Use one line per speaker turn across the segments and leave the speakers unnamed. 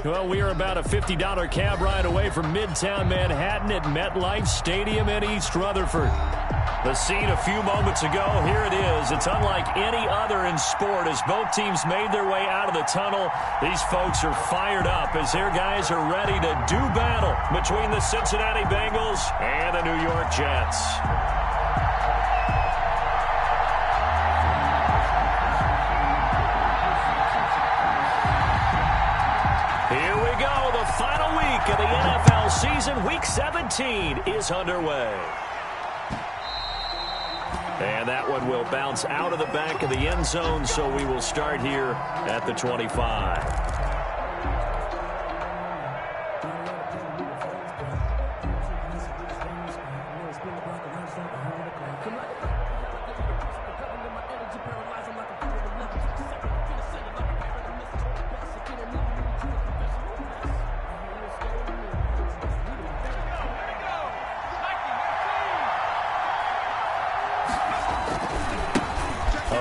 Well, we are about a $50 cab ride away from Midtown Manhattan at MetLife Stadium in East Rutherford. The scene a few moments ago, here it is. It's unlike any other in sport as both teams made their way out of the tunnel. These folks are fired up as their guys are ready to do battle between the Cincinnati Bengals and the New York Jets. Here we go. The final week of the NFL season. Week 17 is underway. And that one will bounce out of the back of the end zone, so we will start here at the 25.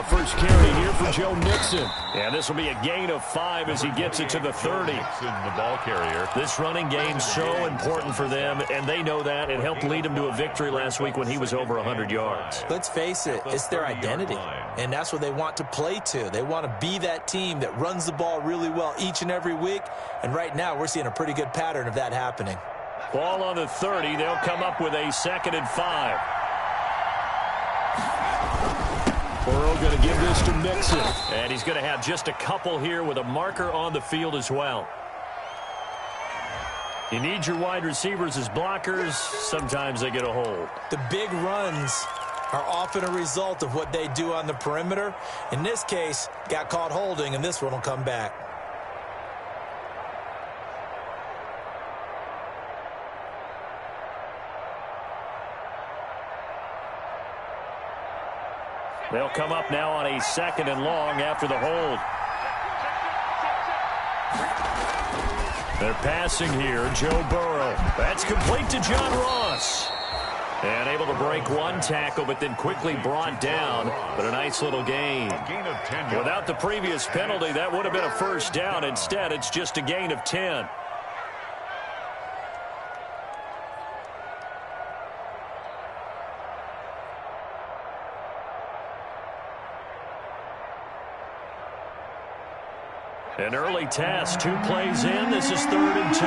First carry here for Joe Mixon. And this will be a gain of 5 as he gets it to the 30.
The ball carrier.
This running game so important for them, and they know that. It helped lead them to a victory last week when he was over 100 yards.
Let's face it, it's their identity, and that's what they want to play to. They want to be that team that runs the ball really well each and every week, and right now we're seeing a pretty good pattern of that happening.
Ball on the 30. They'll come up with a 2nd and 5. Burrow going to give this to Mixon. And he's going to have just a couple here with a marker on the field as well. You need your wide receivers as blockers. Sometimes they get a hold.
The big runs are often a result of what they do on the perimeter. In this case, got caught holding, and this one will come back.
They'll come up now on a 2nd and long after the hold. They're passing here. Joe Burrow. That's complete to John Ross. And able to break one tackle, but then quickly brought down. But a nice little gain. Without the previous penalty, that would have been a first down. Instead, it's just a gain of 10. An early test, 2 plays in. This is 3rd and 2.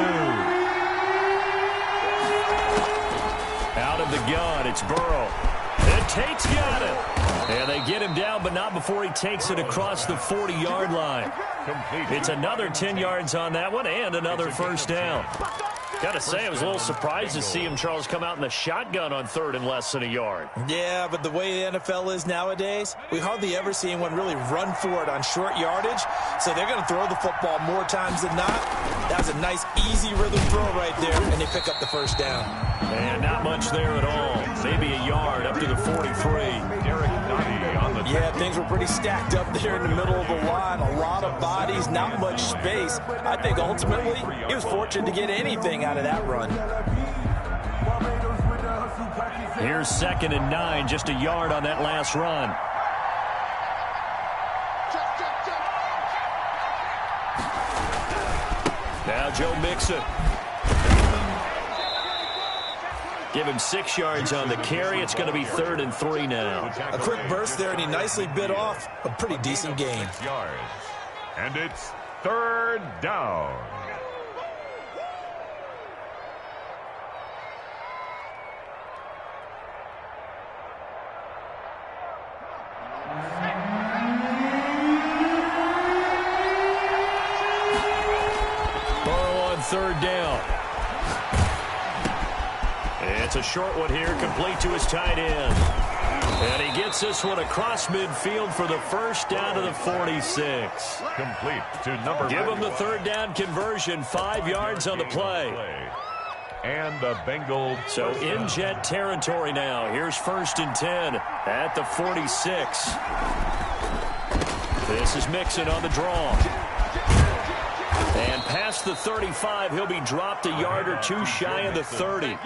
Out of the gun, it's Burrow. And Tate's got it. And they get him down, but not before he takes it across the 40-yard line. It's another 10 yards on that one and another first down. Got to say, I was a little surprised to see him, Charles, come out in the shotgun on 3rd and less than a yard.
Yeah, but the way the NFL is nowadays, we hardly ever see anyone really run for it on short yardage. So they're going to throw the football more times than not. That was a nice, easy rhythm throw right there, and they pick up the first down.
And not much there at all. Maybe a yard up to the 43.
Yeah, things were pretty stacked up there in the middle of the line. A lot of bodies, not much space. I think ultimately he was fortunate to get anything out of that run.
Here's 2nd and 9, just a yard on that last run. Now Joe Mixon. Give him 6 yards on the carry. It's going to be 3rd and 3 now.
A quick burst there, and he nicely bit off a pretty decent gain.
And it's 3rd down.
Burrow on 3rd down. It's a short one here, complete to his tight end. And he gets this one across midfield for the first down to the 46.
Complete to number.
Give him the 3rd down conversion, 5 yards on the play.
And the Bengals.
So in Jet territory now. Here's 1st and 10 at the 46. This is Mixon on the draw. And past the 35, he'll be dropped a yard or 2 shy of the 30.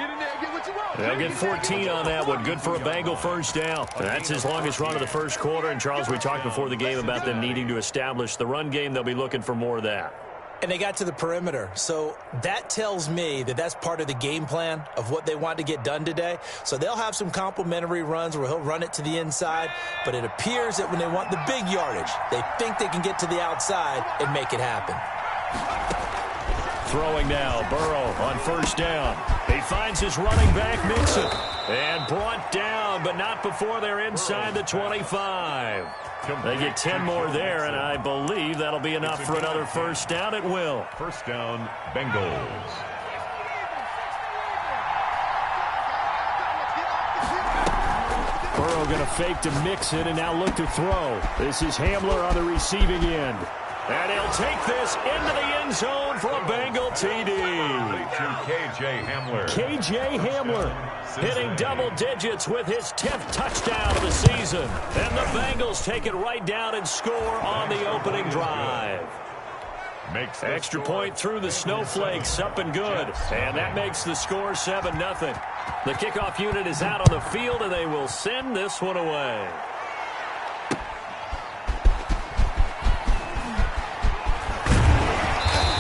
They'll get 14 on that one. Good for a Bengal first down. That's his longest run of the first quarter. And, Charles, we talked before the game about them needing to establish the run game. They'll be looking for more of that.
And they got to the perimeter. So that tells me that that's part of the game plan of what they want to get done today. So they'll have some complementary runs where he'll run it to the inside. But it appears that when they want the big yardage, they think they can get to the outside and make it happen.
Throwing now, Burrow on first down. He finds his running back, Mixon. And brought down, but not before they're inside the 25. They get 10 more there, and I believe that'll be enough for another first down. It will.
First down, Bengals.
Burrow going to fake to Mixon and now look to throw. This is Hamler on the receiving end. And he'll take this into the end zone for a Bengal TD.
K.J. Hamler.
K.J. Hamler hitting double digits with his 10th touchdown of the season. And the Bengals take it right down and score on the opening drive.
Makes
extra point through the snowflakes, up and good. And that makes the score 7-0. The kickoff unit is out on the field, and they will send this one away.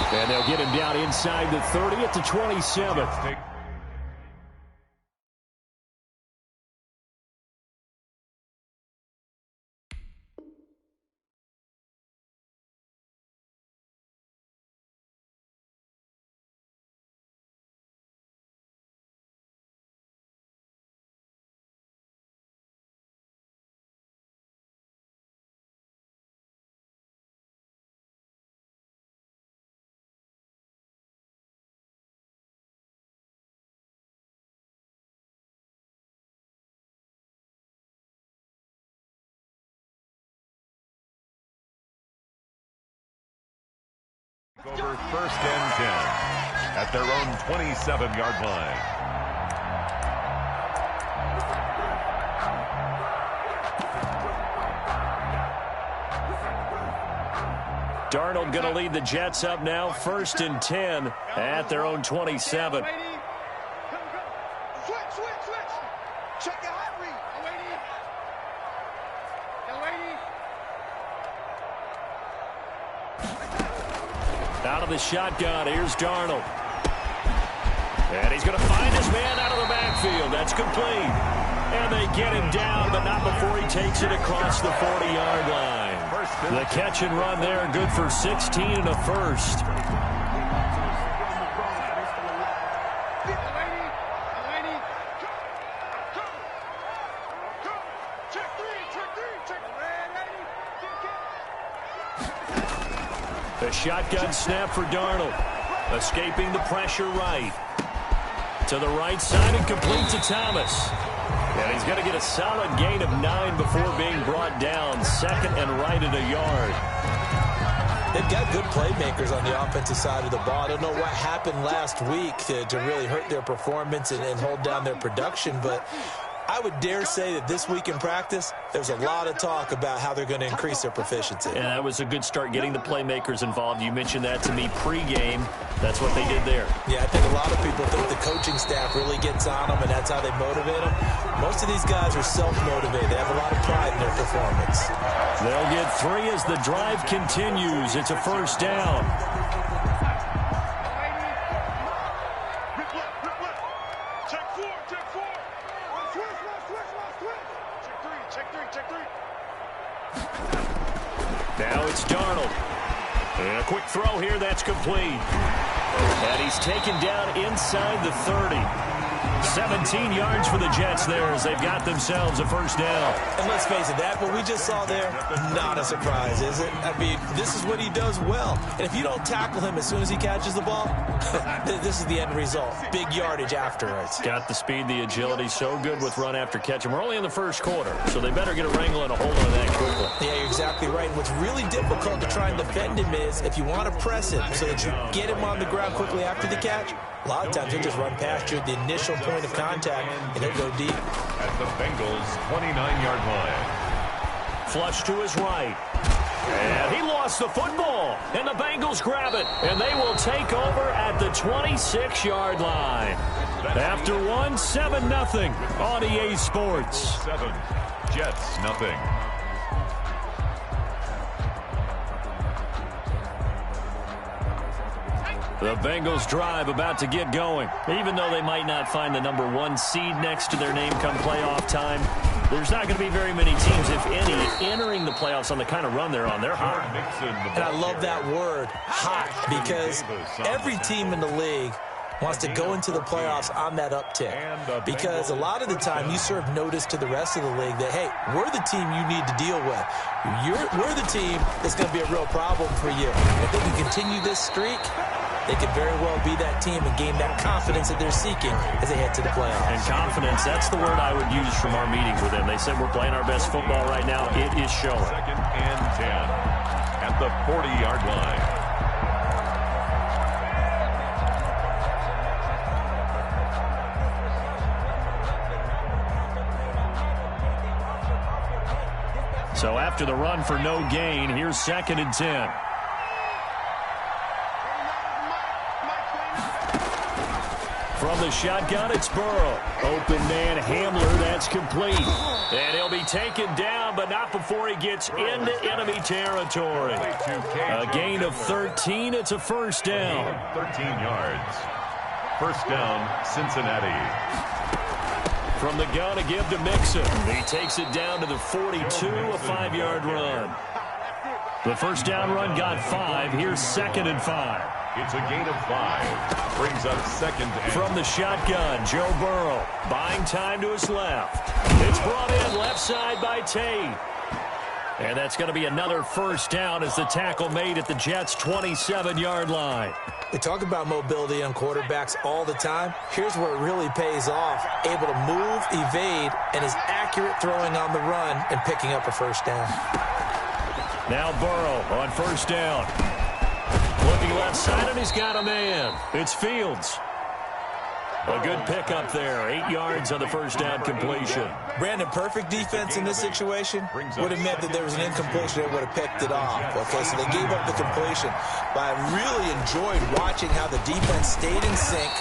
And they'll get him down inside the 30 at the 27.
Over first and 10 at their own 27-yard line.
Darnold going to lead the Jets up now, first and 10 at their own 27.
Check your hot read.
Out of the shotgun, here's Darnold. And he's going to find his man out of the backfield. That's complete. And they get him down, but not before he takes it across the 40-yard line. The catch and run there, good for 16 and a first. The shotgun snap for Darnold. Escaping the pressure right. To the right side and complete to Thomas. And he's going to get a solid gain of 9 before being brought down. Second and right at a yard.
They've got good playmakers on the offensive side of the ball. I don't know what happened last week to really hurt their performance and hold down their production, but I would dare say that this week in practice, there's a lot of talk about how they're going to increase their proficiency.
And that was a good start, getting the playmakers involved. You mentioned that to me pregame. That's what they did there.
Yeah, I think a lot of people think the coaching staff really gets on them, and that's how they motivate them. Most of these guys are self-motivated. They have a lot of pride in their performance.
They'll get 3 as the drive continues. It's a first down. Now it's Darnold. And a quick throw here, that's complete. And he's taken down inside the 30. 17 yards for the Jets there as they've got themselves a first down.
And let's face it, that what we just saw there, not a surprise, is it? I mean, this is what he does well. And if you don't tackle him as soon as he catches the ball, this is the end result. Big yardage afterwards.
Got the speed, the agility, so good with run after catch. And we're only in the first quarter, so they better get a wrangle and a hold on that quickly.
Yeah, you're exactly right. What's really difficult to try and defend him is if you want to press him so that you get him on the ground quickly after the catch, a lot of times he'll just run past you at the initial point of contact, and he'll go deep.
At the Bengals' 29-yard line.
Flush to his right. And he lost the football. And the Bengals grab it. And they will take over at the 26-yard line. After one, 7-0 on EA Sports.
7, Jets, nothing.
The Bengals drive about to get going. Even though they might not find the #1 seed next to their name come playoff time, there's not going to be very many teams, if any, entering the playoffs on the kind of run they're on. They're hot.
And I love that word, hot, because every team in the league wants to go into the playoffs on that uptick. Because a lot of the time you serve notice to the rest of the league that, hey, we're the team you need to deal with. We're the team that's going to be a real problem for you. If they can continue this streak, they could very well be that team and gain that confidence that they're seeking as they head to the playoffs.
And confidence, that's the word I would use from our meetings with them. They said we're playing our best football right now. It is showing.
2nd and 10 at the 40-yard line.
So after the run for no gain, here's 2nd and 10. From the shotgun, it's Burrow. Open man Hamler, that's complete. And he'll be taken down, but not before he gets into enemy territory. A gain of 13, it's a first down.
13 yards. First down, Cincinnati.
From the gun, a give to Mixon. He takes it down to the 42, a 5-yard run. The first down run got 5. Here's 2nd and 5.
It's a gain of 5. Brings up 2nd and...
From the shotgun, Joe Burrow. Buying time to his left. It's brought in left side by Tate. And that's going to be another first down as the tackle made at the Jets' 27-yard line.
They talk about mobility on quarterbacks all the time. Here's where it really pays off. Able to move, evade, and is accurate throwing on the run and picking up a first down.
Now Burrow on first down. Looking left side, and he's got a man. It's Fields. A good pickup there. 8 yards on the first down completion.
Brandon, perfect defense in this situation would have meant that there was an incompletion that would have picked it off. Okay, so they gave up the completion. But I really enjoyed watching how the defense stayed in sync,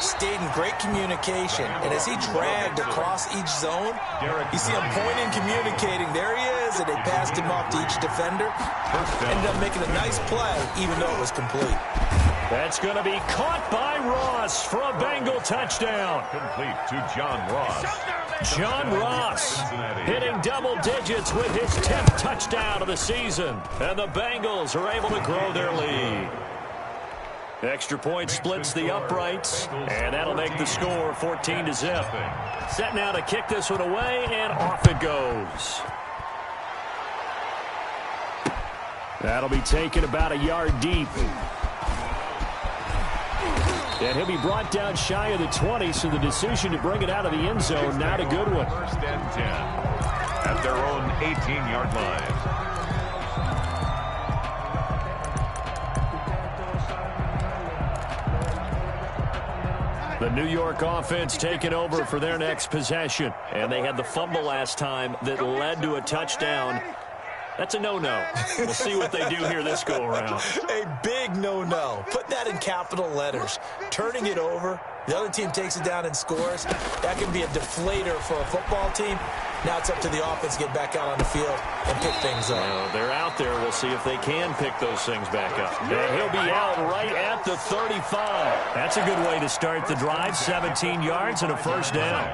stayed in great communication. And as he dragged across each zone, you see him pointing, communicating. There he is, and they passed him off to each defender. Ended up making a nice play, even though it was complete.
That's going to be caught by Ross for a Bengal touchdown.
Complete to John Ross.
John Ross hitting double digits with his 10th touchdown of the season. And the Bengals are able to grow their lead. Extra point splits the uprights, and that'll make the score 14-0. Set now to kick this one away, and off it goes. That'll be taken about a yard deep. And he'll be brought down shy of the 20, so the decision to bring it out of the end zone, not a good one.
1st and 10 at their own 18-yard line.
The New York offense taking over for their next possession. And they had the fumble last time that led to a touchdown. That's a no-no. We'll see what they do here this go-around.
A big no-no. Put that in capital letters. Turning it over, the other team takes it down and scores. That can be a deflator for a football team. Now it's up to the offense to get back out on the field and pick things up.
Well, they're out there. We'll see if they can pick those things back up. And he'll be out right at the 35. That's a good way to start the drive. 17 yards and a first down.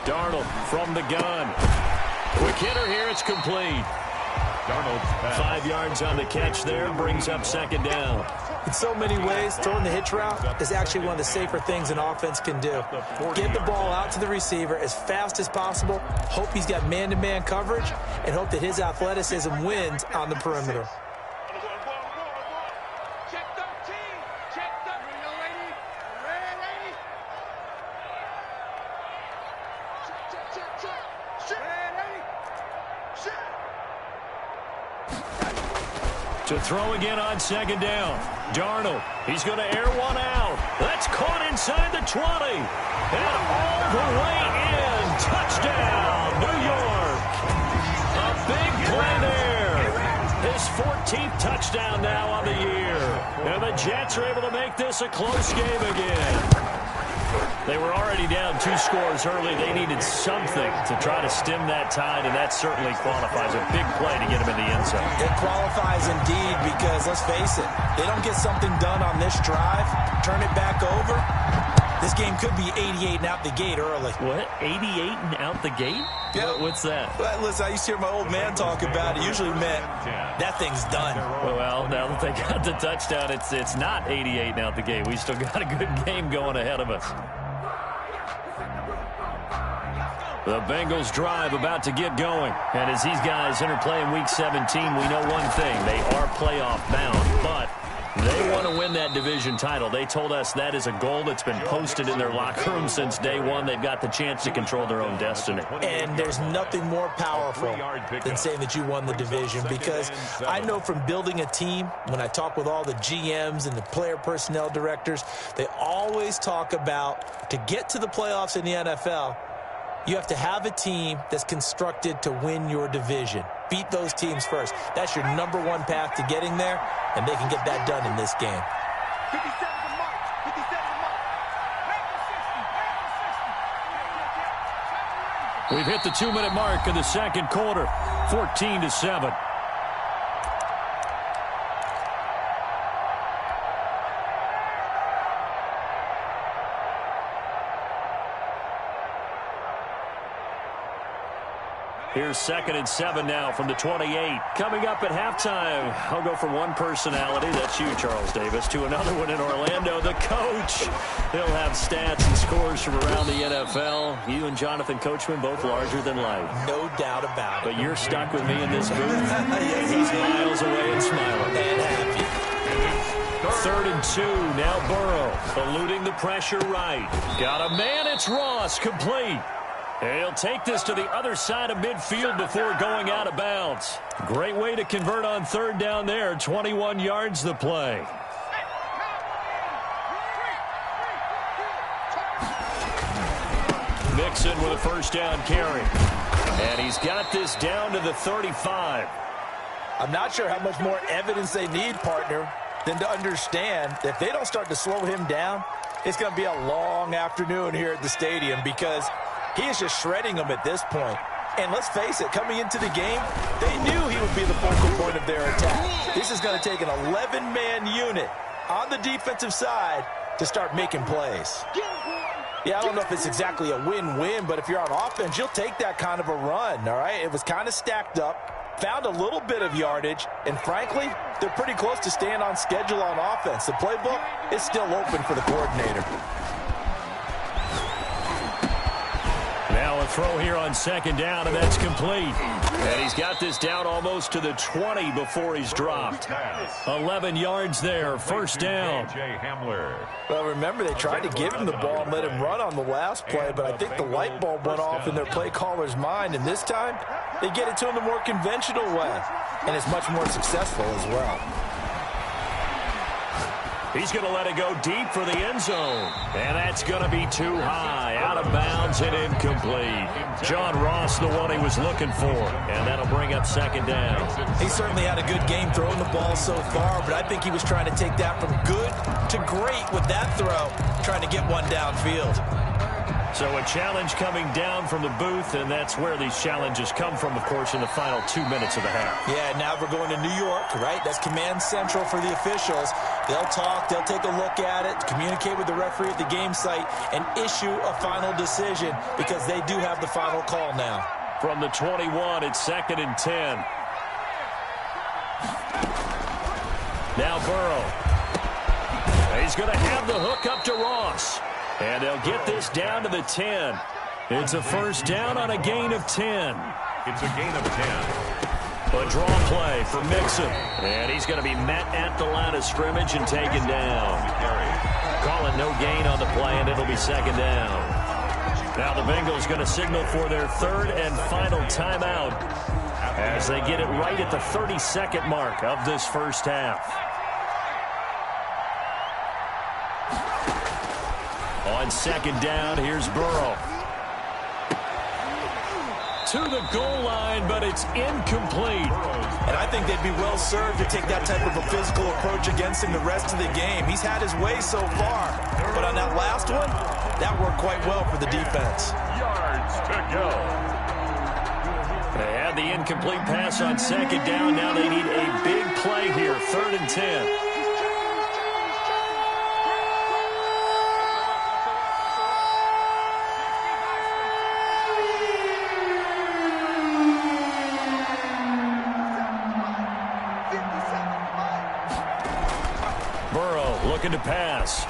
Darnold from the gun. Quick hitter here. It's complete.
Darnold's pass.
5 yards on the catch there. Brings up 2nd down.
In so many ways, throwing the hitch route is actually one of the safer things an offense can do. Get the ball out to the receiver as fast as possible. Hope he's got man-to-man coverage, and hope that his athleticism wins on the perimeter.
To throw again on 2nd down. Darnold, he's going to air one out. That's caught inside the 20. And all the way in. Touchdown, New York. A big play there. His 14th touchdown now on the year. And the Jets are able to make this a close game again. They were already down 2 scores early. They needed something to try to stem that tide, and that certainly qualifies. A big play to get them in the end zone.
It qualifies indeed because, let's face it, they don't get something done on this drive, turn it back over, this game could be 88 and out the gate early.
What? 88 and out the gate?
Yeah.
What's that?
Well, listen, I used to hear my old man talk about it. Usually meant that thing's done.
Well, now that they got the touchdown, it's not 88 and out the gate. We still got a good game going ahead of us. The Bengals drive about to get going. And as these guys enter play in Week 17, we know one thing. They are playoff bound, but they want to win that division title. They told us that is a goal that's been posted in their locker room since day one. They've got the chance to control their own destiny.
And there's nothing more powerful than saying that you won the division, because I know from building a team, when I talk with all the GMs and the player personnel directors, they always talk about, to get to the playoffs in the NFL, you have to have a team that's constructed to win your division. Beat those teams first. That's your number one path to getting there, and they can get that done in this game.
57 to mark. 57 to mark.
We've hit the 2-minute mark of the second quarter, 14-7. Here's 2nd and 7 now from the 28. Coming up at halftime, I'll go from one personality, that's you, Charles Davis, to another one in Orlando, the coach. He'll have stats and scores from around the NFL. You and Jonathan Coachman, both larger than life.
No doubt about it.
But you're stuck with me in this booth.
Yes,
He's miles away and smiling.
and happy.
3rd and 2, now Burrow, eluding the pressure right. Got a man, it's Ross, complete. And he'll take this to the other side of midfield before going out of bounds. Great way to convert on 3rd down there. 21 yards the play. Mixon with a 1st down carry. And he's got this down to the 35.
I'm not sure how much more evidence they need, partner, than to understand that if they don't start to slow him down, it's going to be a long afternoon here at the stadium, because he is just shredding them at this point. And let's face it, coming into the game, they knew he would be the focal point of their attack. This is going to take an 11-man unit on the defensive side to start making plays. Yeah, I don't know if it's exactly a win-win, but if you're on offense, you'll take that kind of a run, all right? It was kind of stacked up, found a little bit of yardage, and frankly, they're pretty close to staying on schedule on offense. The playbook is still open for the coordinator.
Now a throw here on 2nd down, and that's complete. And he's got this down almost to the 20 before he's dropped. 11 yards there, 1st down.
Well, remember, they tried to give him the ball and let him run on the last play, but I think the light bulb went off in their play caller's mind, and this time they get it to him the more conventional way, and it's much more successful as well.
He's going to let it go deep for the end zone. And that's going to be too high. Out of bounds and incomplete. John Ross, the one he was looking for. And that'll bring up 2nd down.
He certainly had a good game throwing the ball so far, but I think he was trying to take that from good to great with that throw, trying to get one downfield.
So a challenge coming down from the booth, and that's where these challenges come from, of course, in the final 2 minutes of the half.
Yeah, now we're going to New York, right? That's command central for the officials. They'll talk, they'll take a look at it, communicate with the referee at the game site, and issue a final decision, because they do have the final call now.
From the 21, it's 2nd and 10. Now Burrow. He's going to have the hook up to Ross. And they'll get this down to the 10. It's a 1st down on a gain of 10.
It's a gain of 10.
A draw play for Mixon. And he's going to be met at the line of scrimmage and taken down. Call it no gain on the play, and it'll be 2nd down. Now the Bengals going to signal for their 3rd and final timeout as they get it right at the 32nd mark of this first half. On 2nd down, here's Burrow. To the goal line, but it's incomplete.
And I think they'd be well served to take that type of a physical approach against him the rest of the game. He's had his way so far, but on that last one, That worked quite well for the defense.
Yards to go.
They had the incomplete pass on second down. Now they need a big play here, 3rd and 10. Looking to pass.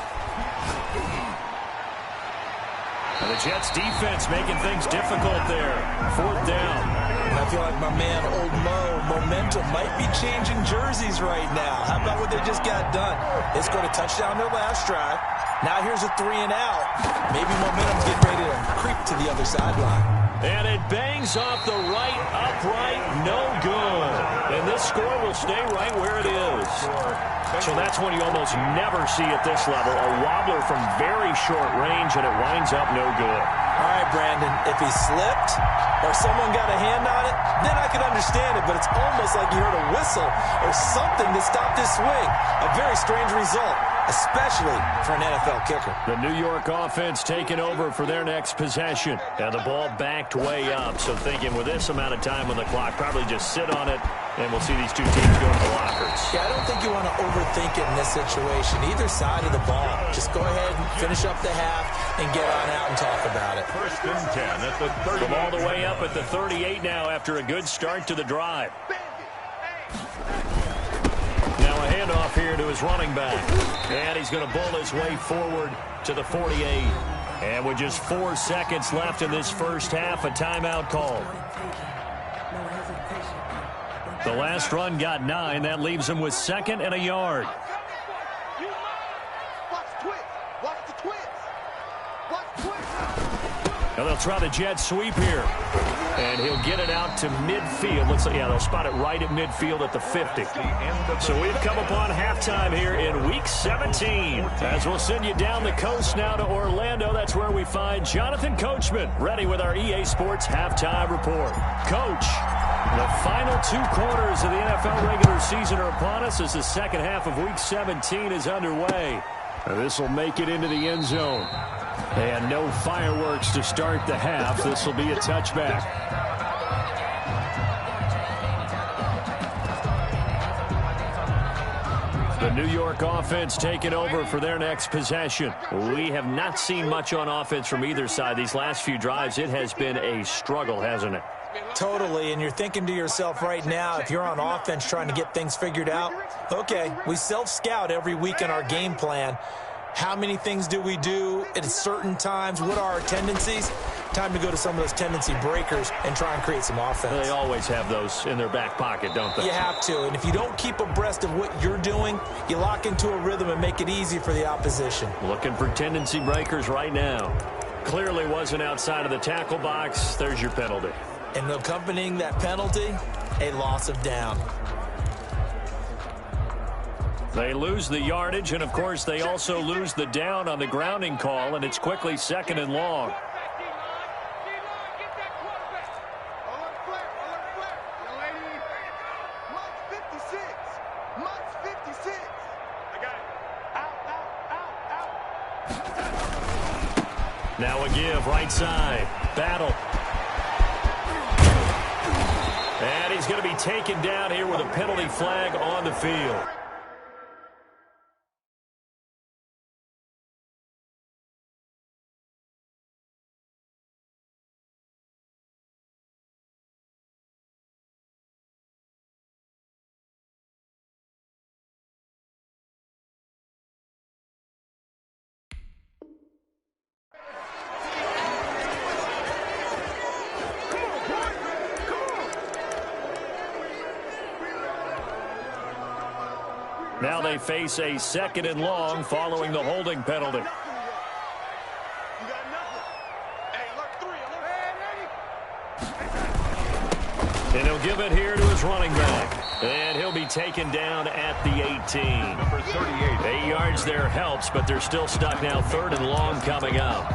And the Jets defense making things difficult there. 4th down.
I feel like my man, Old Mo, momentum might be changing jerseys right now. How about what they just got done? They scored a touchdown their last drive. Now here's a 3 and out. Maybe momentum's getting ready to creep to the other sideline.
And it bangs off the right upright. No good. And this score will stay right where it is. So that's one you almost never see at this level. A wobbler from very short range, and it winds up no good.
All right, Brandon, if he slipped or someone got a hand on it, then I could understand it, but it's almost like you heard a whistle or something to stop this swing. A very strange result, especially for an NFL kicker.
The New York offense taking over for their next possession. And the ball backed way up, so thinking with this amount of time on the clock, probably just sit on it, and we'll see these two teams go to the lockers.
Yeah, I don't think you want to overthink it in this situation. Either side of the ball. Just go ahead and finish up the half and get on out and talk about it.
1st and 10 at the 30.
From all the way up at the 38 now after a good start to the drive. Now a handoff here to his running back. And he's going to bull his way forward to the 48. And with just 4 seconds left in this first half, a timeout call. The last run got 9. That leaves him with 2nd and a yard. Now they'll try the jet sweep here. And he'll get it out to midfield. Looks like, yeah, they'll spot it right at midfield at the 50. So we've come upon halftime here in Week 17. As we'll send you down the coast now to Orlando. That's where we find Jonathan Coachman, ready with our EA Sports Halftime Report. Coach, the final 2 quarters of the NFL regular season are upon us as the second half of Week 17 is underway. This will make it into the end zone. And no fireworks to start the half. This will be a touchback. The New York offense taking over for their next possession. We have not seen much on offense from either side. These last few drives, it has been a struggle, hasn't it?
Totally, and you're thinking to yourself right now, if you're on offense trying to get things figured out, okay, we self-scout every week in our game plan. How many things do we do at certain times? What are our tendencies? Time to go to some of those tendency breakers and try and create some offense.
They always have those in their back pocket, don't they?
You have to, and if you don't keep abreast of what you're doing, you lock into a rhythm and make it easy for the opposition.
Looking for tendency breakers right now. Clearly wasn't outside of the tackle box. There's your penalty.
And accompanying that penalty, a loss of down.
They lose the yardage, and, of course, they also lose the down on the grounding call, and it's quickly 2nd and long. Now a give, right side. Battle. And he's going to be taken down here with a penalty flag on the field. Now they face a 2nd and long following the holding penalty. And he'll give it here to his running back. And he'll be taken down at the 18.
Number 38.
8 yards there helps, but they're still stuck now. 3rd and long coming up.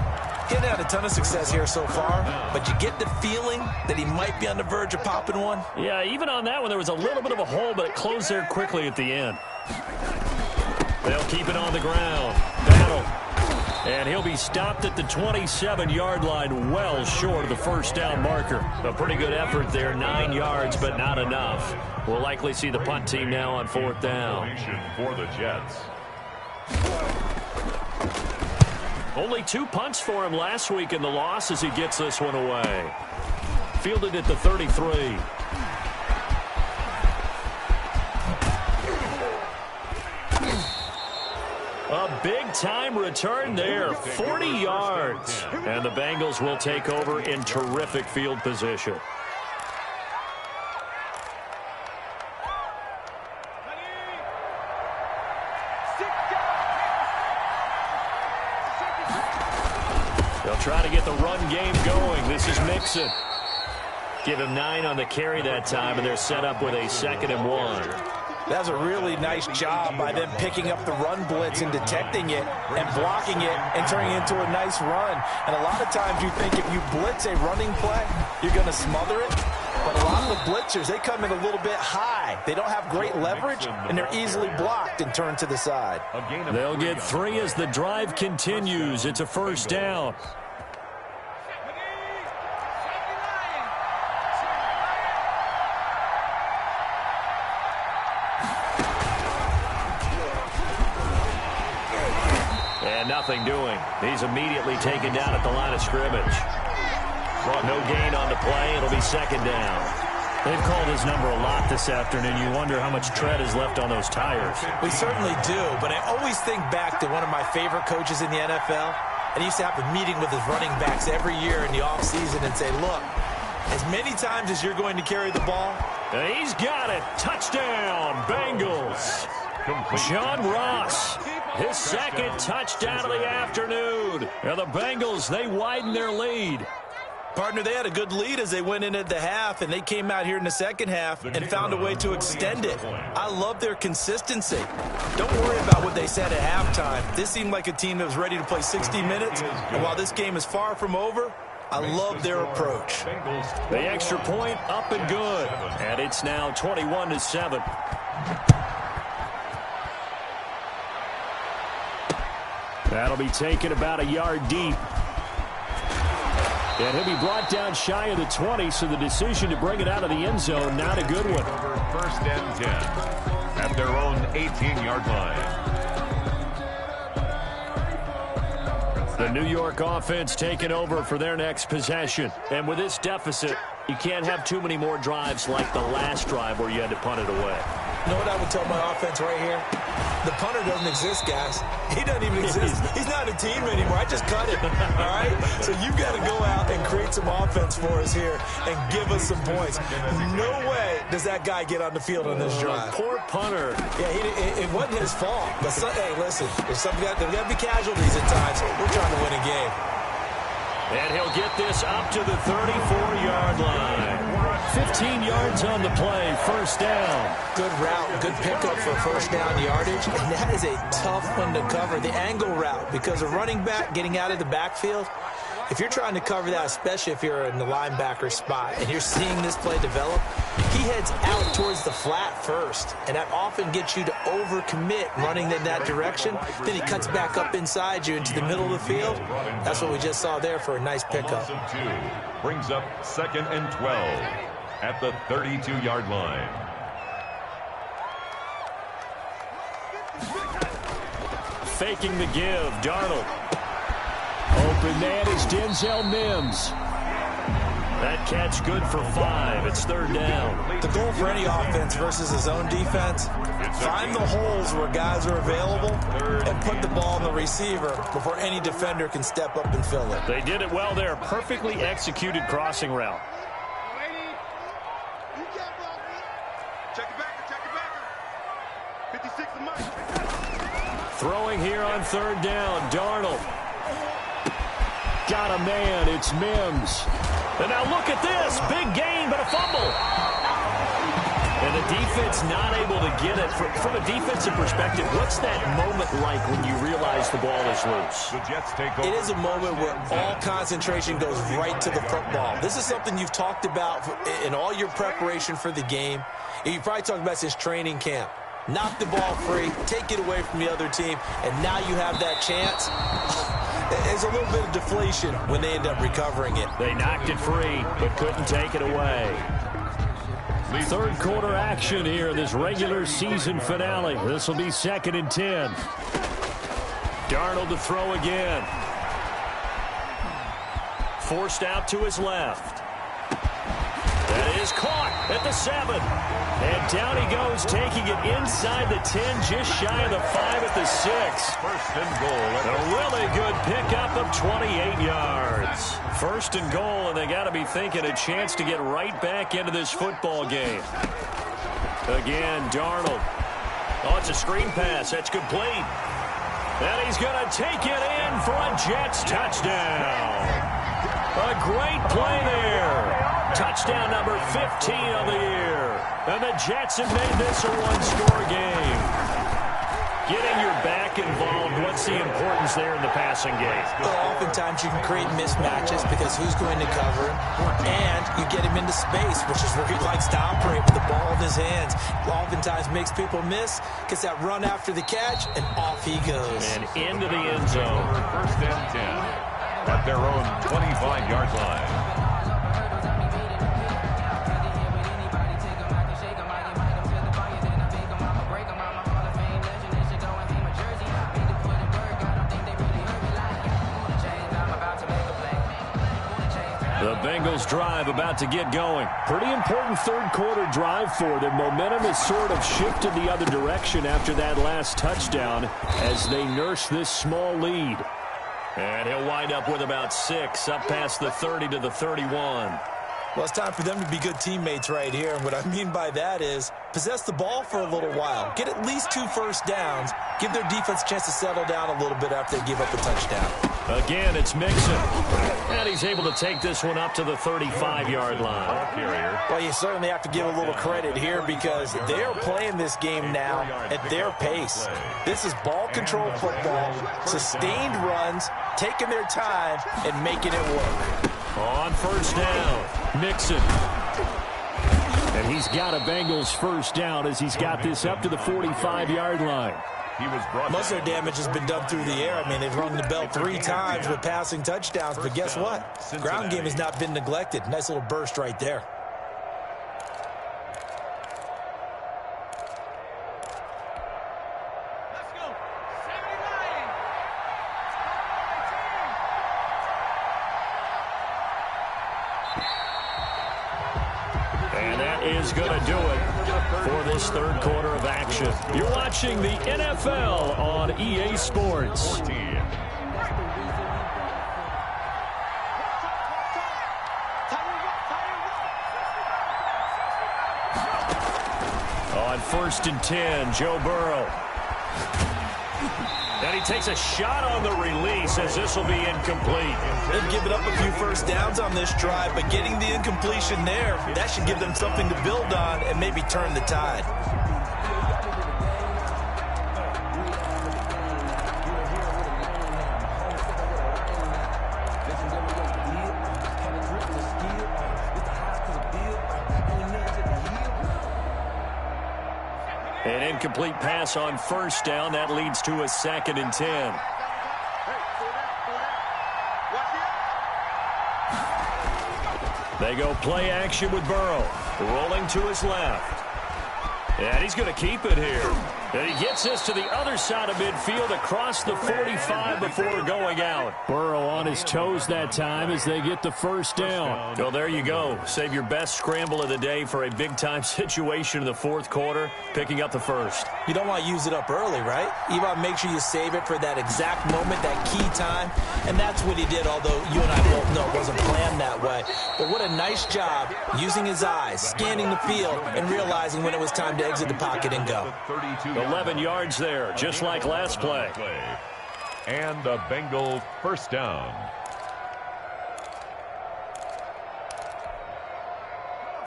He hadn't had a ton of success here so far, but you get the feeling that he might be on the verge of popping one.
Yeah, even on that one, there was a little bit of a hole, but it closed there quickly at the end. They'll keep it on the ground. Battle. And he'll be stopped at the 27-yard line, well short of the first down marker. A pretty good effort there, 9 yards, but not enough. We'll likely see the punt team now on 4th down.
For the Jets.
Only 2 punts for him last week in the loss as he gets this one away. Fielded at the 33. A big-time return there, 40 yards. And the Bengals will take over in terrific field position. They'll try to get the run game going. This is Mixon. Give him 9 on the carry that time, and they're set up with a 2nd and 1.
That was a really nice job by them picking up the run blitz and detecting it and blocking it and turning it into a nice run. And a lot of times you think if you blitz a running play, you're going to smother it. But a lot of the blitzers, they come in a little bit high. They don't have great leverage, and they're easily blocked and turned to the side.
They'll get 3 as the drive continues. It's a 1st down. And nothing doing. He's immediately taken down at the line of scrimmage. No gain on the play. It'll be 2nd down. They've called his number a lot this afternoon. You wonder how much tread is left on those tires.
We certainly do, but I always think back to one of my favorite coaches in the NFL. And he used to have a meeting with his running backs every year in the offseason and say, look, as many times as you're going to carry the ball.
And he's got it. Touchdown, Bengals. John Ross, his 2nd touchdown of the afternoon. And the Bengals, they widen their lead.
Partner, they had a good lead as they went into the half, and they came out here in the 2nd half and found a way to extend it. I love their consistency. Don't worry about what they said at halftime. This seemed like a team that was ready to play 60 minutes, and while this game is far from over, I love their approach.
The extra point up and good, and it's now 21-7. That'll be taken about a yard deep. And he'll be brought down shy of the 20, so the decision to bring it out of the end zone, not a good one.
1st and 10 at their own 18-yard line.
The New York offense taking over for their next possession. And with this deficit, you can't have too many more drives like the last drive where you had to punt it away.
You know what I would tell my offense right here? The punter doesn't exist, guys. He doesn't even exist. He's not a team anymore. I just cut him, all right? So you've got to go out and create some offense for us here and give us some points. No way does that guy get on the field on this drive.
Poor punter.
Yeah, it wasn't his fault. But, hey, listen, there's got to be casualties at times. We're trying to win a game.
And he'll get this up to the 34-yard line. 15 yards on the play, 1st down.
Good route, good pickup for 1st down yardage. And that is a tough one to cover, the angle route, because a running back getting out of the backfield, if you're trying to cover that, especially if you're in the linebacker spot and you're seeing this play develop, he heads out towards the flat first, and that often gets you to overcommit running in that direction. Then he cuts back up inside you into the middle of the field. That's what we just saw there for a nice pickup.
Brings up 2nd and 12 at the 32-yard line.
Faking the give, Darnold. Open man is Denzel Mims. That catch good for 5. It's 3rd down.
The goal for any offense versus his own defense, find the holes where guys are available and put the ball in the receiver before any defender can step up and fill it.
They did it well there. Perfectly executed crossing route.
Check it back. 56 the mark.
Throwing here on 3rd down. Darnold. Got a man. It's Mims. And now look at this. Big gain, but a fumble. And the defense not able to get it. From a defensive perspective, what's that moment like when you realize the ball is loose?
The Jets take over.
It is a moment where all concentration goes right to the football. This is something you've talked about in all your preparation for the game. You probably talked about since training camp. Knock the ball free, take it away from the other team, and now you have that chance. There's a little bit of deflation when they end up recovering it.
They knocked it free, but couldn't take it away. Third quarter action here in this regular season finale. This will be 2nd and 10. Darnold to throw again. Forced out to his left. That is caught at the 7. And down he goes, taking it inside the 10, just shy of the 5 at the 6.
First and goal.
A really good pickup of 28 yards. First and goal, and they got to be thinking a chance to get right back into this football game. Again, Darnold. Oh, it's a screen pass. That's complete. And he's going to take it in for a Jets touchdown. A great play there. Touchdown number 15 of the year. And the Jets have made this a one-score game. Getting your back involved, what's the importance there in the passing game?
Well, oftentimes you can create mismatches because who's going to cover him, and you get him into space, which is where he likes to operate with the ball in his hands. Oftentimes makes people miss, gets that run after the catch, and off he goes.
And into the end zone.
First and 10 at their own 25-yard line.
The Bengals drive about to get going. Pretty important third quarter drive for them. Momentum has sort of shifted the other direction after that last touchdown as they nurse this small lead. And he'll wind up with about 6 up past the 30 to the 31.
Well, it's time for them to be good teammates right here. And what I mean by that is possess the ball for a little while. Get at least 2 first downs. Give their defense a chance to settle down a little bit after they give up a touchdown.
Again, it's Mixon. And he's able to take this one up to the 35-yard line.
Well, you certainly have to give a little credit here because they are playing this game now at their pace. This is ball control football, sustained runs, taking their time, and making it work.
On first down, Mixon. And he's got a Bengals first down as he's got this up to the 45-yard line.
Most of their damage has been done through the air. I mean, they've rung the bell 3 times with passing touchdowns, but guess what? Ground game has not been neglected. Nice little burst right there.
And that is going to do it for this third quarter of action. You're watching the NFL on EA Sports. On first and 10, Joe Burrow. And he takes a shot on the release as this will be incomplete.
They've given up a few first downs on this drive, but getting the incompletion there, that should give them something to build on and maybe turn the tide.
An incomplete pass on first down. That leads to a 2nd and 10. They go play action with Burrow. Rolling to his left. And he's going to keep it here. And he gets this to the other side of midfield across the 45 before going out. Burrow on his toes that time as they get the first down. So there you go. Save your best scramble of the day for a big-time situation in the fourth quarter, picking up the first.
You don't want to use it up early, right? You want to make sure you save it for that exact moment, that key time. And that's what he did, although you and I both know it wasn't planned that way. But what a nice job using his eyes, scanning the field, and realizing when it was time to exit the pocket and go.
11 yards there, just like last play.
And the Bengals first down.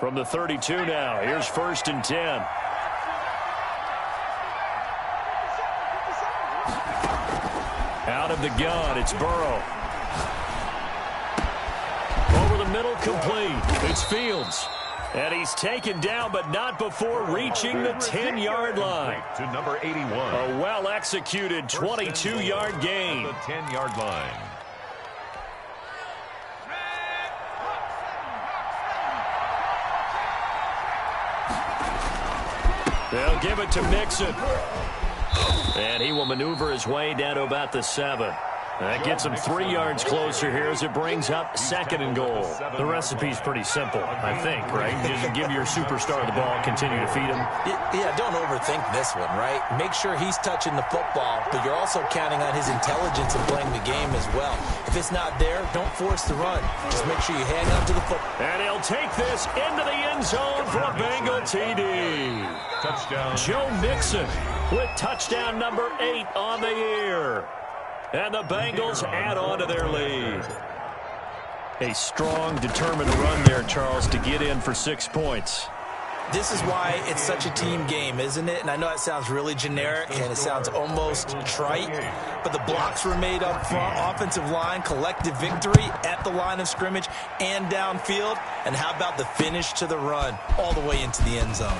From the 32 now, here's first and 10. Out of the gun, it's Burrow. Over the middle, complete. It's Fields. And he's taken down, but not before reaching the 10-yard line.
To number 81.
A well-executed 22-yard gain.
The 10-yard line.
They'll give it to Mixon. And he will maneuver his way down to about the 7. That gets him 3 yards closer here as it brings up 2nd and goal. The recipe's pretty simple, I think, right? Just give your superstar the ball, continue to feed him.
Yeah, don't overthink this one, right? Make sure he's touching the football, but you're also counting on his intelligence in playing the game as well. If it's not there, don't force the run. Just make sure you hang on to the football.
And he'll take this into the end zone for a Bengal TD.
Touchdown.
Joe Mixon with touchdown number 8 on the year. And the Bengals add on to their lead. A strong, determined run there, Charles, to get in for 6 points.
This is why it's such a team game, isn't it? And I know it sounds really generic and it sounds almost trite, but the blocks were made up front, offensive line, collective victory at the line of scrimmage and downfield. And how about the finish to the run all the way into the end zone?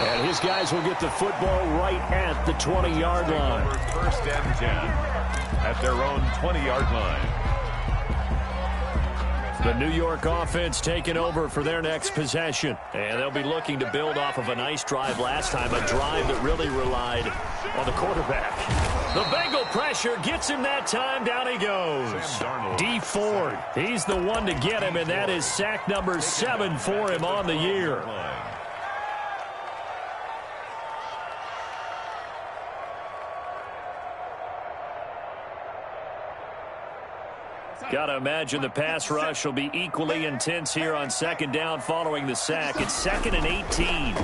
And his guys will get the football right at the 20-yard line.
1st and 10 at their own 20-yard line.
The New York offense taking over for their next possession. And they'll be looking to build off of a nice drive last time, a drive that really relied on the quarterback. The Bengal pressure gets him that time. Down he goes. D. Ford, he's the one to get him, and that is sack number 7 for him on the year. Got to imagine the pass rush will be equally intense here on 2nd down following the sack. It's 2nd and 18.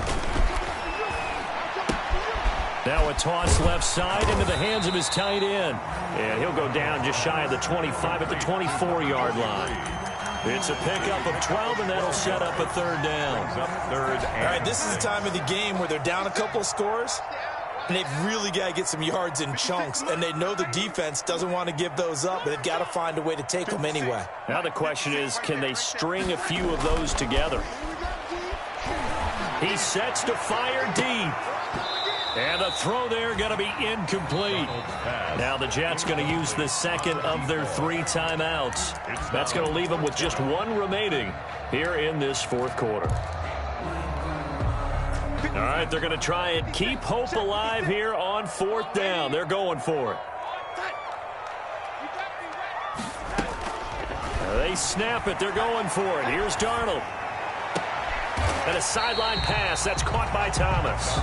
Now a toss left side into the hands of his tight end. And he'll go down just shy of the 25 at the 24-yard line. It's a pickup of 12, and that'll set up a 3rd down.
All right, this is the time of the game where they're down a couple of scores. And they've really got to get some yards in chunks. And they know the defense doesn't want to give those up, but they've got to find a way to take them anyway.
Now the question is, can they string a few of those together? He sets to fire deep. And the throw there going to be incomplete. Now the Jets going to use the 2nd of their 3 timeouts. That's going to leave them with just 1 remaining here in this 4th quarter. All right, they're going to try and keep hope alive here on 4th down. They're going for it. They snap it. They're going for it. Here's Darnold. And a sideline pass. That's caught by Thomas.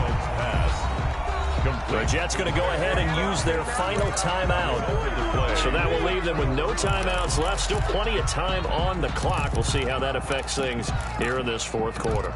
The Jets going to go ahead and use their final timeout. So that will leave them with no timeouts left. Still plenty of time on the clock. We'll see how that affects things here in this 4th quarter.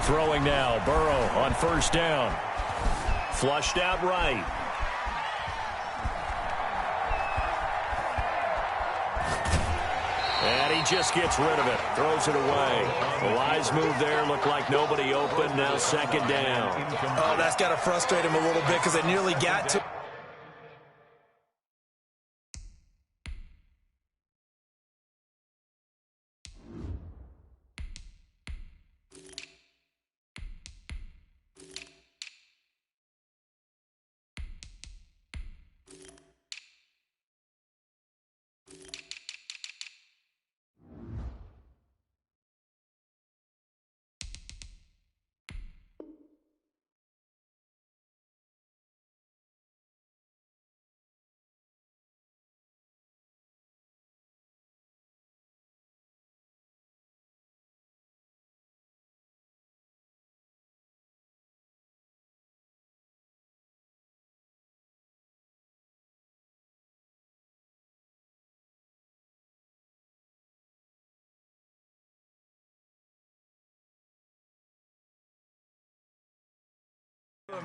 Throwing now, Burrow on 1st down. Flushed out right. And he just gets rid of it. Throws it away. The wise move there. Looked like nobody open. Now 2nd down.
Oh, that's got to frustrate him a little bit because they nearly got to...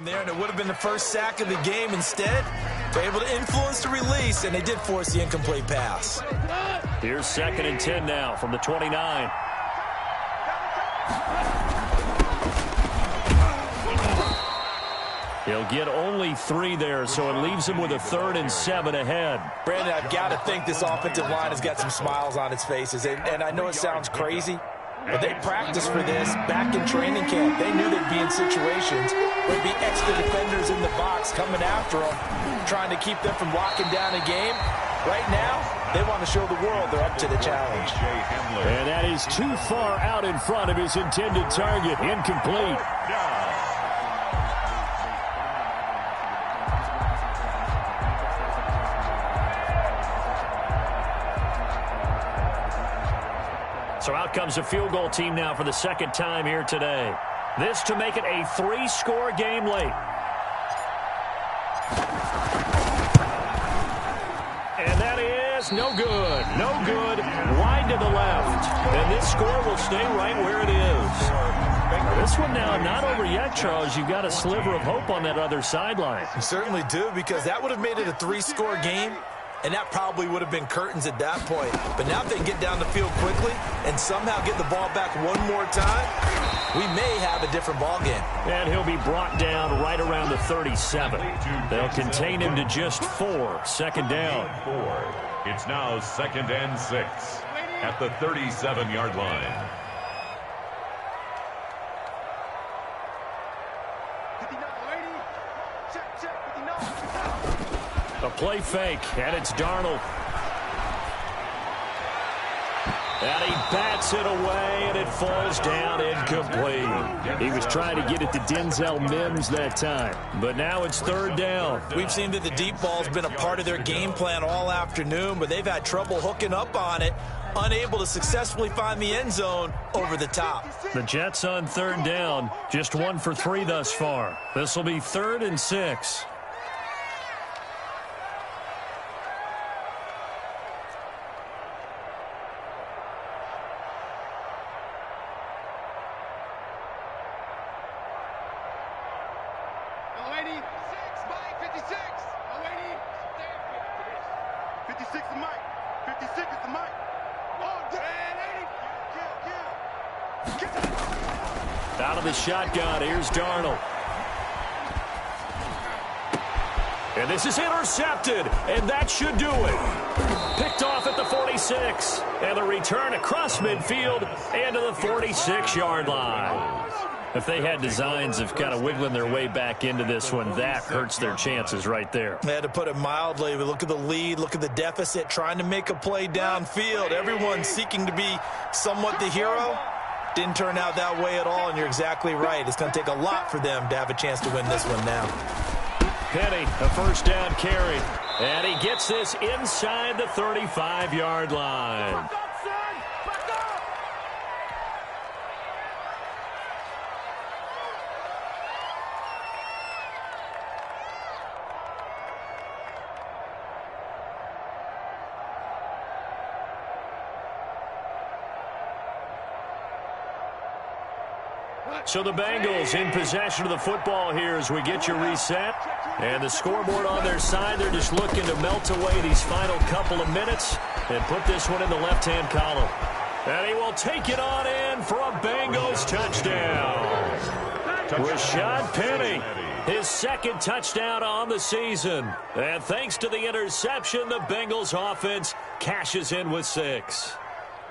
there, and it would have been the first sack of the game. Instead, they're able to influence the release, and they did force the incomplete pass.
Here's 2nd and 10 now from the 29. He'll get only 3 there, so it leaves him with a 3rd and 7 ahead.
Brandon, I've got to think this offensive line has got some smiles on its faces. And I know it sounds crazy, but they practiced for this back in training camp. They knew they'd be in situations where there'd be extra defenders in the box coming after them, trying to keep them from locking down a game. Right now, they want to show the world they're up to the challenge.
And that is too far out in front of his intended target. Incomplete. So out comes a field goal team now for the second time here today. This to make it a 3-score game late. And that is no good. No good. Wide to the left. And this score will stay right where it is. This one now not over yet, Charles. You've got a sliver of hope on that other sideline.
You certainly do, because that would have made it a 3-score game. And that probably would have been curtains at that point. But now if they can get down the field quickly and somehow get the ball back one more time, we may have a different ball game.
And he'll be brought down right around the 37. They'll contain him to just 4. Second down.
It's now 2nd and 6 at the 37-yard line.
A play fake, and it's Darnold. And he bats it away, and it falls down incomplete. He was trying to get it to Denzel Mims that time, but now it's 3rd down.
We've seen that the deep ball's been a part of their game plan all afternoon, but they've had trouble hooking up on it, unable to successfully find the end zone over the top.
The Jets on 3rd down, just 1 for 3 thus far. This will be 3rd and 6. Out of the shotgun, here's Darnold. And this is intercepted, and that should do it. Picked off at the 46, and the return across midfield and to the 46-yard line. If they had designs of kind of wiggling their way back into this one, that hurts their chances right there.
They had to put it mildly, but look at the lead, look at the deficit, trying to make a play downfield. Everyone seeking to be somewhat the hero. Didn't turn out that way at all, and you're exactly right. It's going to take a lot for them to have a chance to win this one now.
Penny, a first down carry. And he gets this inside the 35-yard line. So the Bengals in possession of the football here as we get you reset. And the scoreboard on their side, they're just looking to melt away these final couple of minutes and put this one in the left-hand column. And he will take it on in for a Bengals touchdown. Rashad Penny, his 2nd touchdown on the season. And thanks to the interception, the Bengals offense cashes in with 6.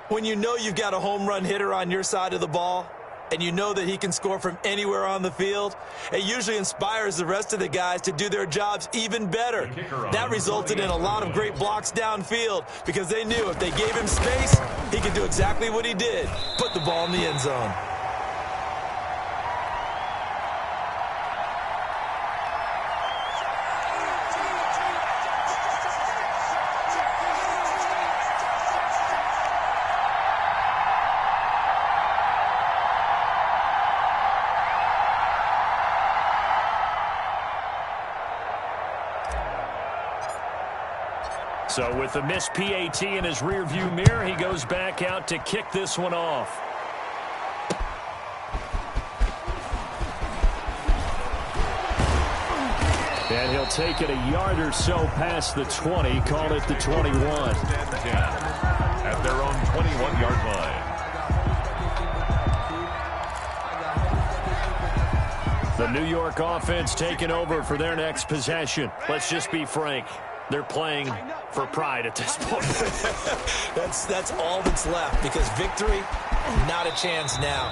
When you know you've got a home run hitter on your side of the ball, and you know that he can score from anywhere on the field, it usually inspires the rest of the guys to do their jobs even better. That resulted in a lot of great blocks downfield because they knew if they gave him space, he could do exactly what he did, put the ball in the end zone.
So with the missed PAT in his rearview mirror, he goes back out to kick this one off. And he'll take it a yard or so past the 20, call it the 21.
At their own 21-yard line.
The New York offense taking over for their next possession. Let's just be frank. They're playing for pride at this point.
That's all that's left, because victory, not a chance now.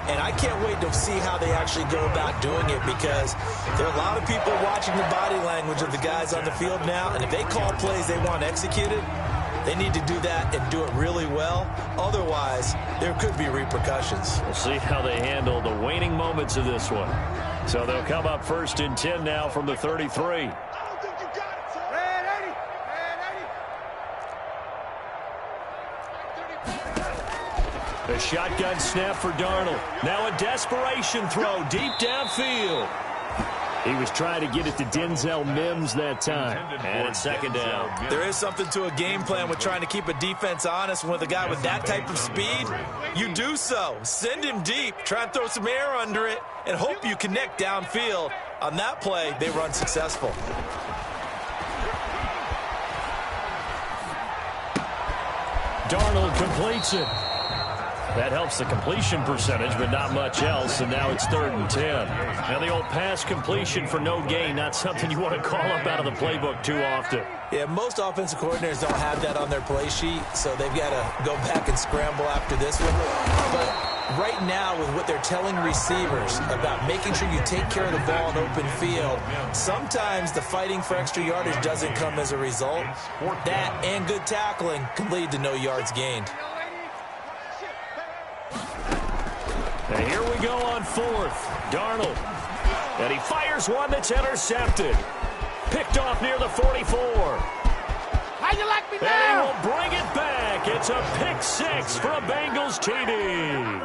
And I can't wait to see how they actually go about doing it, because there are a lot of people watching the body language of the guys on the field now, and if they call plays they want executed, they need to do that and do it really well. Otherwise, there could be repercussions.
We'll see how they handle the waning moments of this one. So they'll come up 1st and 10 now from the 33. A shotgun snap for Darnold. Now a desperation throw deep downfield. He was trying to get it to Denzel Mims that time. And it's 2nd down.
There is something to a game plan with trying to keep a defense honest. With a guy with that type of speed, you do so. Send him deep. Try and throw some air under it and hope you connect downfield. On that play, they were unsuccessful.
Darnold completes it. That helps the completion percentage, but not much else, and now it's 3rd and 10. Now the old pass completion for no gain, not something you want to call up out of the playbook too often.
Yeah, most offensive coordinators don't have that on their play sheet, so they've got to go back and scramble after this one. But right now, with what they're telling receivers about making sure you take care of the ball in open field, sometimes the fighting for extra yardage doesn't come as a result. That and good tackling can lead to no yards gained.
And here we go on 4th. Darnold. And he fires one that's intercepted. Picked off near the 44.
How you like me now?
And he will bring it back. It's a pick 6 for a Bengals TD.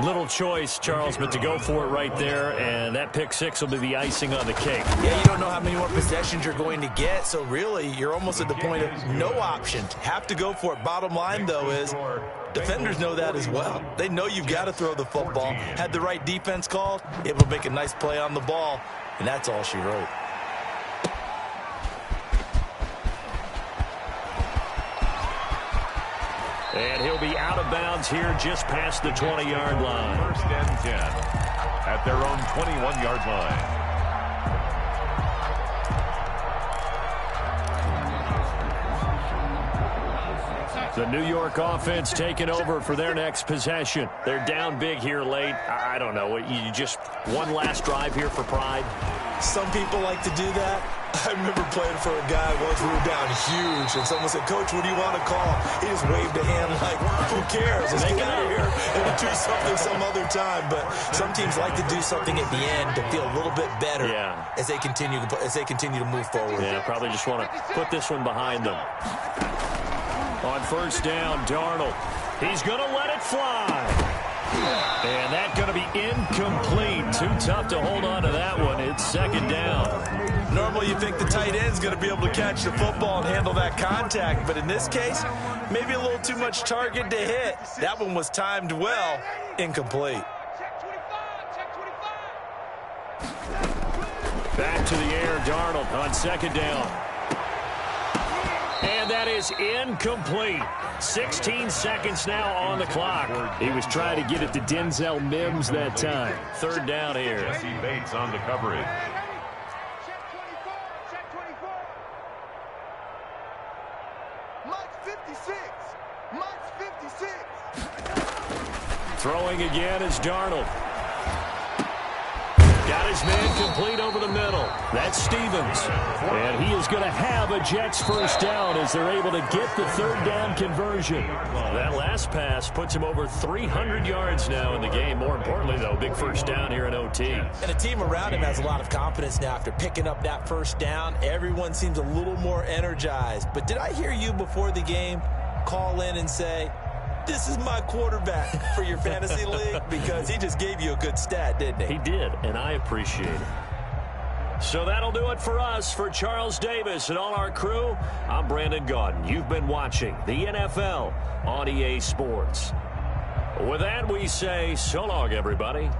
Little choice, Charles, but to go for it right there, and that pick 6 will be the icing on the cake.
Yeah, you don't know how many more possessions you're going to get, so really you're almost at the point of no option. Have to go for it. Bottom line, though, is defenders know that as well. They know you've got to throw the football. Had the right defense called, able to make a nice play on the ball, and that's all she wrote.
And he'll be out of bounds here just past the 20-yard line.
1st and 10 at their own 21-yard line.
The New York offense taking over for their next possession. They're down big here late. I don't know. You just one last drive here for pride?
Some people like to do that. I remember playing for a guy once we were down huge, and someone said, "Coach, what do you want to call?" He just waved a hand like, who cares? Let's get out of here and do something some other time. But some teams like to do something at the end to feel a little bit better as they continue to move forward.
Yeah, probably just want to put this one behind them. On 1st down, Darnold. He's going to let it fly. And that's going to be incomplete. Too tough to hold on to that one. It's 2nd down.
Normally you think the tight end's going to be able to catch the football and handle that contact, but in this case, maybe a little too much target to hit. That one was timed well. Incomplete.
Back to the air, Darnold on 2nd down. And that is incomplete. 16 seconds now on the clock. He was trying to get it to Denzel Mims that time. 3rd down here.
Jesse Bates on the coverage.
Check 24. Mike's 56. Mike's 56.
Throwing again is Darnold. Got his man complete over the middle. That's Stevens. And he is going to have a Jets 1st down as they're able to get the 3rd down conversion. That last pass puts him over 300 yards now in the game. More importantly, though, big 1st down here in OT.
And a team around him has a lot of confidence now after picking up that 1st down. Everyone seems a little more energized. But did I hear you before the game call in and say, "This is my quarterback for your fantasy league"? Because he just gave you a good stat, didn't he?
He did, and I appreciate it. So that'll do it for us. For Charles Davis and all our crew, I'm Brandon Gaudin. You've been watching the NFL on EA Sports. With that, we say so long, everybody.